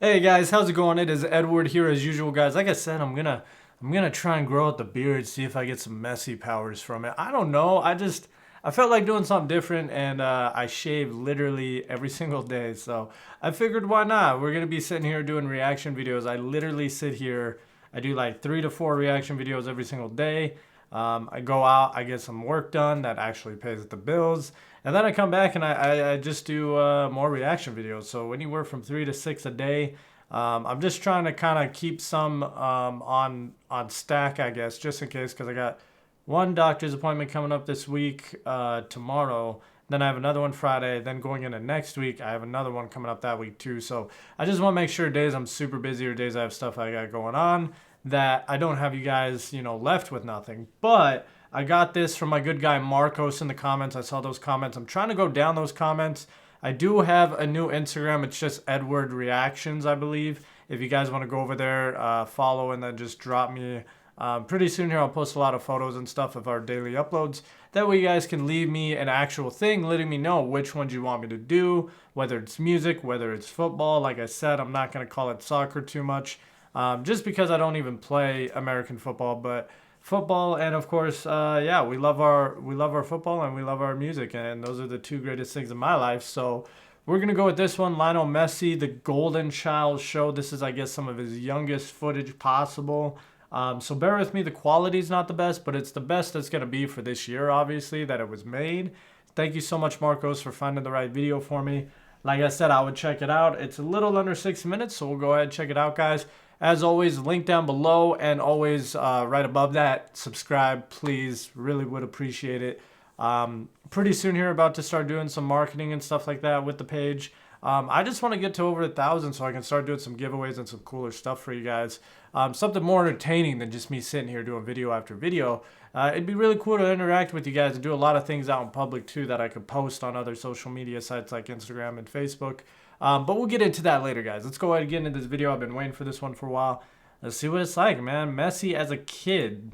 Hey guys, how's it going? It is Edward here as usual, guys. Like I said, I'm gonna try and grow out the beard, see if I get some Messi powers from it. I don't know. I felt like doing something different, and I shave literally every single day. So I figured, why not? We're gonna be sitting here doing reaction videos. I literally sit here. I do like 3 to 4 reaction videos every single day. I go out, I get some work done that actually pays the bills, and then I come back and I just do more reaction videos. So anywhere from 3 to 6 a day. I'm just trying to kind of keep some on stack, I guess, just in case, because I got one doctor's appointment coming up this week, tomorrow. Then I have another one Friday. Then going into next week, I have another one coming up that week too. So I just want to make sure days I'm super busy or days I have stuff I got going on that I don't have you guys, left with nothing. But I got this from my good guy Marcos in the comments. I saw those comments. I'm trying to go down those comments. I do have a new Instagram. It's just Edward Reactions, I believe. If you guys want to go over there, follow, and then just drop me. Pretty soon here, I'll post a lot of photos and stuff of our daily uploads. That way you guys can leave me an actual thing, letting me know which ones you want me to do, whether it's music, whether it's football. Like I said, I'm not going to call it soccer too much, just because I don't even play American football, but football, and of course, yeah, we love our football and we love our music, and those are the two greatest things in my life. So we're gonna go with this one, Lionel Messi, the Golden Child Show. This is, I guess, some of his youngest footage possible. So bear with me. The quality's not the best, but it's the best it's gonna be for this year, obviously, that it was made. Thank you so much, Marcos, for finding the right video for me. Like I said, I would check it out. It's a little under 6 minutes, so we'll go ahead and check it out, guys. As always, link down below, and always right above that, subscribe, please. Really would appreciate it. Pretty soon here, about to start doing some marketing and stuff like that with the page. I just want to get to over 1,000 so I can start doing some giveaways and some cooler stuff for you guys. Something more entertaining than just me sitting here doing video after video. It'd be really cool to interact with you guys and do a lot of things out in public too that I could post on other social media sites like Instagram and Facebook. But we'll get into that later, guys. Let's go ahead and get into this video. I've been waiting for this one for a while. Let's see what it's like, man. Messi as a kid.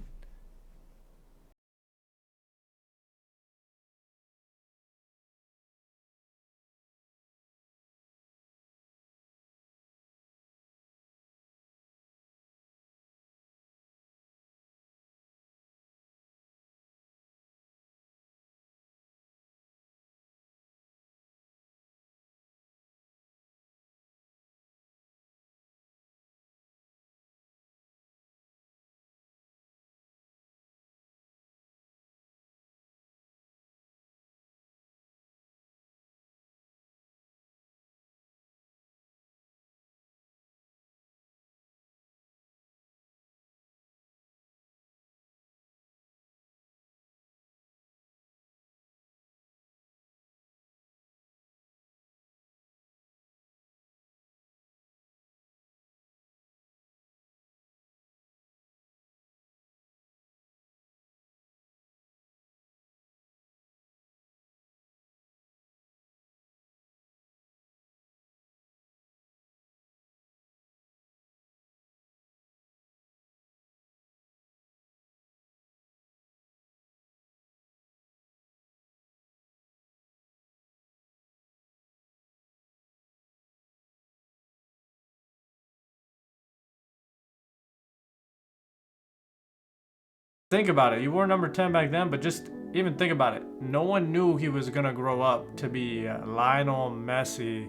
Think about it. You were number 10 back then, but just even think about it. No one knew he was going to grow up to be Lionel Messi,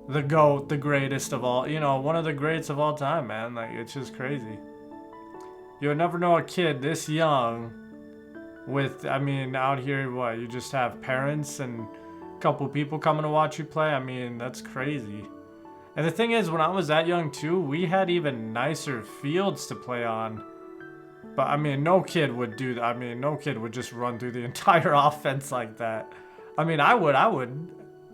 the GOAT, the greatest of all, one of the greats of all time, man. Like, it's just crazy. You would never know a kid this young with, I mean, out here, what, you just have parents and a couple people coming to watch you play? I mean, that's crazy. And the thing is, when I was that young too, we had even nicer fields to play on. But I mean, no kid would do that. I mean, no kid would just run through the entire offense like that. I mean, I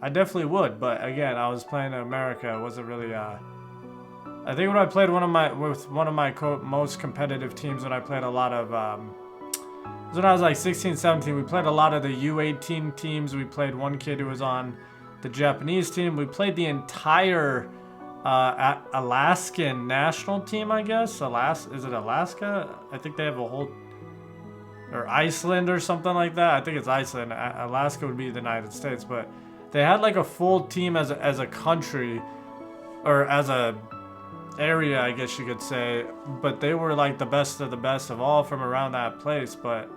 definitely would. But again, I was playing in America. It wasn't really, I think when I played with one of my most competitive teams, when I played a lot of, when I was like 16, 17, we played a lot of the U18 teams. We played one kid who was on the Japanese team. We played the entire Alaskan national team, I guess. Is it Alaska? I think they have a whole, or Iceland or something like that. I think it's Iceland. Alaska would be the United States, but they had like a full team as a country or as a area, I guess you could say. But they were like the best of the best of all from around that place. But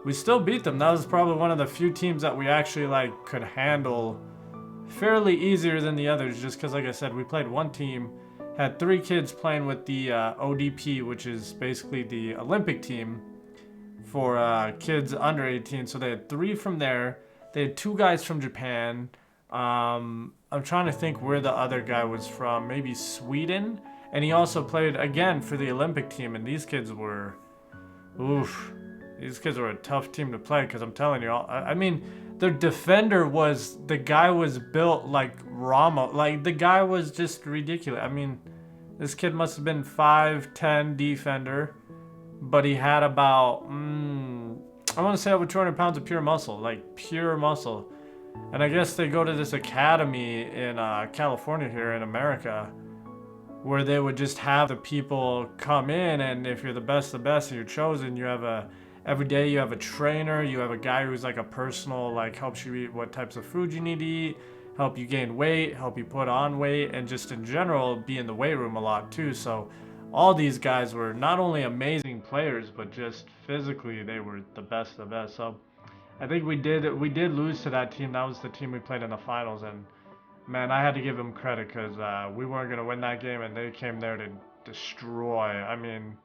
we still beat them. That was probably one of the few teams that we actually like could handle fairly easier than the others, just because, like I said, we played one team, had 3 kids playing with the ODP, which is basically the Olympic team for kids under 18. So they had 3 from there. They had 2 guys from Japan. I'm trying to think where the other guy was from. Maybe Sweden. And he also played again for the Olympic team. And these kids were, oof. These kids were a tough team to play, because I'm telling you, I mean, their defender was, the guy was built like Rama. Like, the guy was just ridiculous. I mean, this kid must have been 5'10" defender, but he had about, I want to say over 200 pounds of pure muscle, like pure muscle. And I guess they go to this academy in California here in America, where they would just have the people come in, and if you're the best and you're chosen, you have every day you have a trainer, you have a guy who's like a personal, like helps you eat what types of food you need to eat, help you gain weight, help you put on weight, and just in general be in the weight room a lot too. So all these guys were not only amazing players, but just physically they were the best of the best. So I think we did lose to that team. That was the team we played in the finals, and man, I had to give them credit, because we weren't going to win that game, and they came there to destroy. I mean,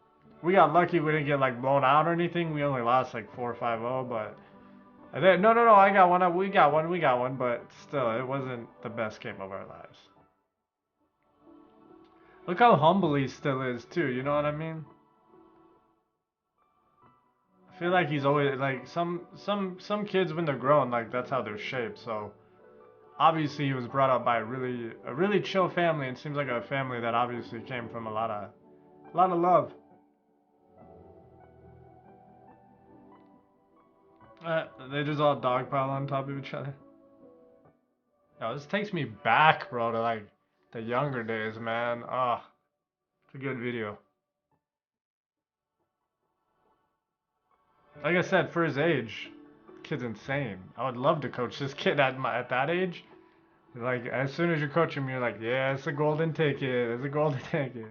we got lucky we didn't get like blown out or anything. We only lost like 4 or 5-0, but no, I got one. We got one, but still, it wasn't the best game of our lives. Look how humble he still is too. You know what I mean? I feel like he's always like some kids when they're grown, like that's how they're shaped. So obviously he was brought up by a really chill family, and seems like a family that obviously came from a lot of love. They just all dogpile on top of each other. Yo, this takes me back, bro, to like the younger days, man. Ah, oh, it's a good video. Like I said, for his age, kid's insane. I would love to coach this kid at that age. Like, as soon as you coach him, you're like, yeah, it's a golden ticket. It's a golden ticket.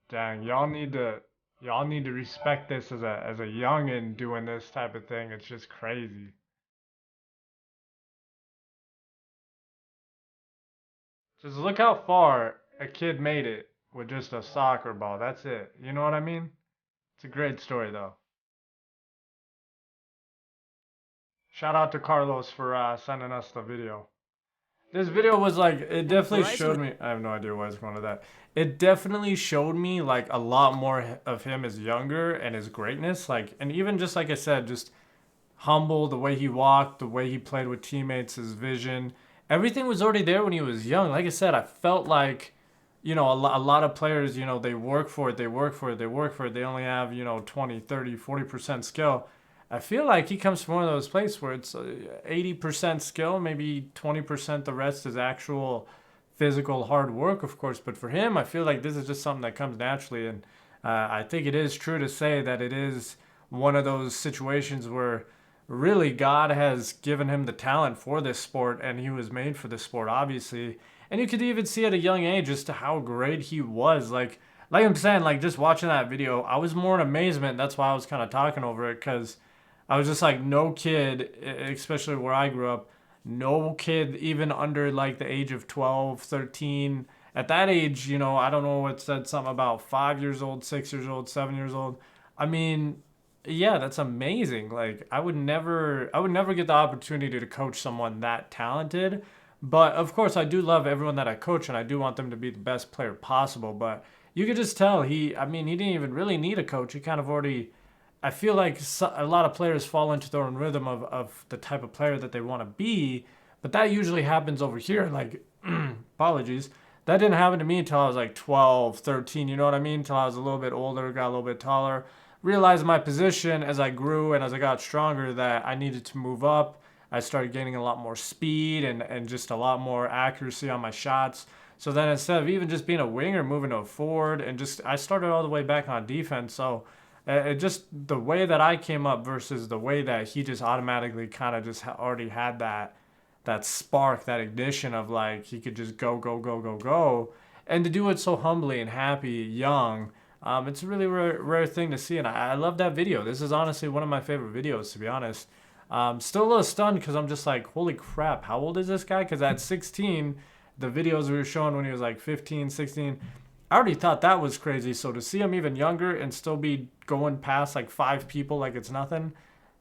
Dang, y'all need to respect this as a youngin doing this type of thing. It's just crazy. Just look how far a kid made it with just a soccer ball. That's it. You know what I mean? It's a great story though. Shout out to Carlos for sending us the video. This video was like, it definitely showed me. I have no idea why it's going to that. It definitely showed me like a lot more of him as younger and his greatness. Like, and even just like I said, just humble, the way he walked, the way he played with teammates, his vision. Everything was already there when he was young. Like I said, I felt like, a lot of players, they work for it, they work for it, they work for it. They only have, 20, 30, 40% skill. I feel like he comes from one of those places where it's 80% skill, maybe 20% the rest is actual physical hard work, of course. But for him, I feel like this is just something that comes naturally. And I think it is true to say that it is one of those situations where really God has given him the talent for this sport, and he was made for this sport, obviously. And you could even see at a young age as to how great he was. Like I'm saying, like just watching that video, I was more in amazement. That's why I was kind of talking over it, because I was just like, no kid, especially where I grew up, no kid even under like the age of 12, 13. At that age, I don't know what said something about 5 years old, 6 years old, 7 years old. I mean, yeah, that's amazing. Like I would never get the opportunity to coach someone that talented. But of course, I do love everyone that I coach, and I do want them to be the best player possible. But you could just tell I mean, he didn't even really need a coach. He kind of already, I feel like a lot of players fall into their own rhythm of the type of player that they want to be. But that usually happens over here. Like, apologies. That didn't happen to me until I was like 12, 13. You know what I mean? Until I was a little bit older, got a little bit taller. Realized my position as I grew and as I got stronger that I needed to move up. I started gaining a lot more speed and just a lot more accuracy on my shots. So then instead of even just being a winger, moving to a forward, and just I started all the way back on defense. So It just the way that I came up versus the way that he just automatically kind of just already had that spark, that ignition of like he could just go, go, go, go, go, and to do it so humbly and happy, young. It's a really rare thing to see, and I love that video. This is honestly one of my favorite videos, to be honest. Still a little stunned because I'm just like, holy crap, how old is this guy? Because at 16, the videos we were showing when he was like 15, 16, I already thought that was crazy. So to see him even younger and still be going past like 5 people like it's nothing,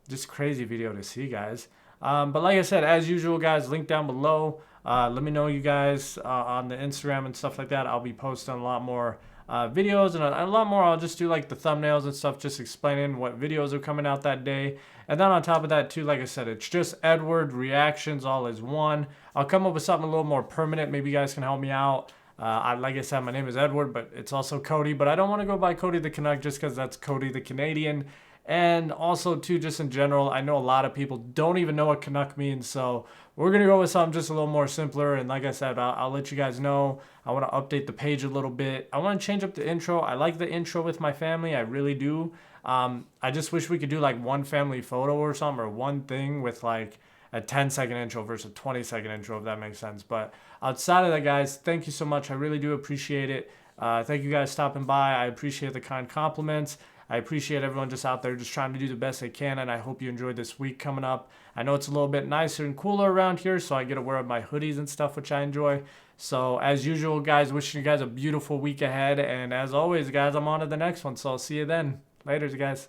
just crazy video to see, guys. But like I said, as usual, guys, link down below. Let me know, you guys, on the Instagram and stuff like that. I'll be posting a lot more videos and a lot more. I'll just do like the thumbnails and stuff, just explaining what videos are coming out that day. And then on top of that too, like I said, it's just Edward reactions all as one. I'll come up with something a little more permanent. Maybe you guys can help me out. Like I said, my name is Edward, but it's also Cody. But I don't want to go by Cody the Canuck just because that's Cody the Canadian. And also, too, just in general, I know a lot of people don't even know what Canuck means. So we're going to go with something just a little more simpler. And like I said, I'll let you guys know. I want to update the page a little bit. I want to change up the intro. I like the intro with my family. I really do. I just wish we could do like one family photo or something, or one thing with like a 10-second intro versus a 20-second intro, if that makes sense. But outside of that, guys, thank you so much. I really do appreciate it. Thank you guys stopping by. I appreciate the kind compliments. I appreciate everyone just out there just trying to do the best they can, and I hope you enjoyed this week coming up. I know it's a little bit nicer and cooler around here, so I get to wear my hoodies and stuff, which I enjoy. So as usual, guys, wishing you guys a beautiful week ahead, and as always, guys, I'm on to the next one, so I'll see you then. Later, guys.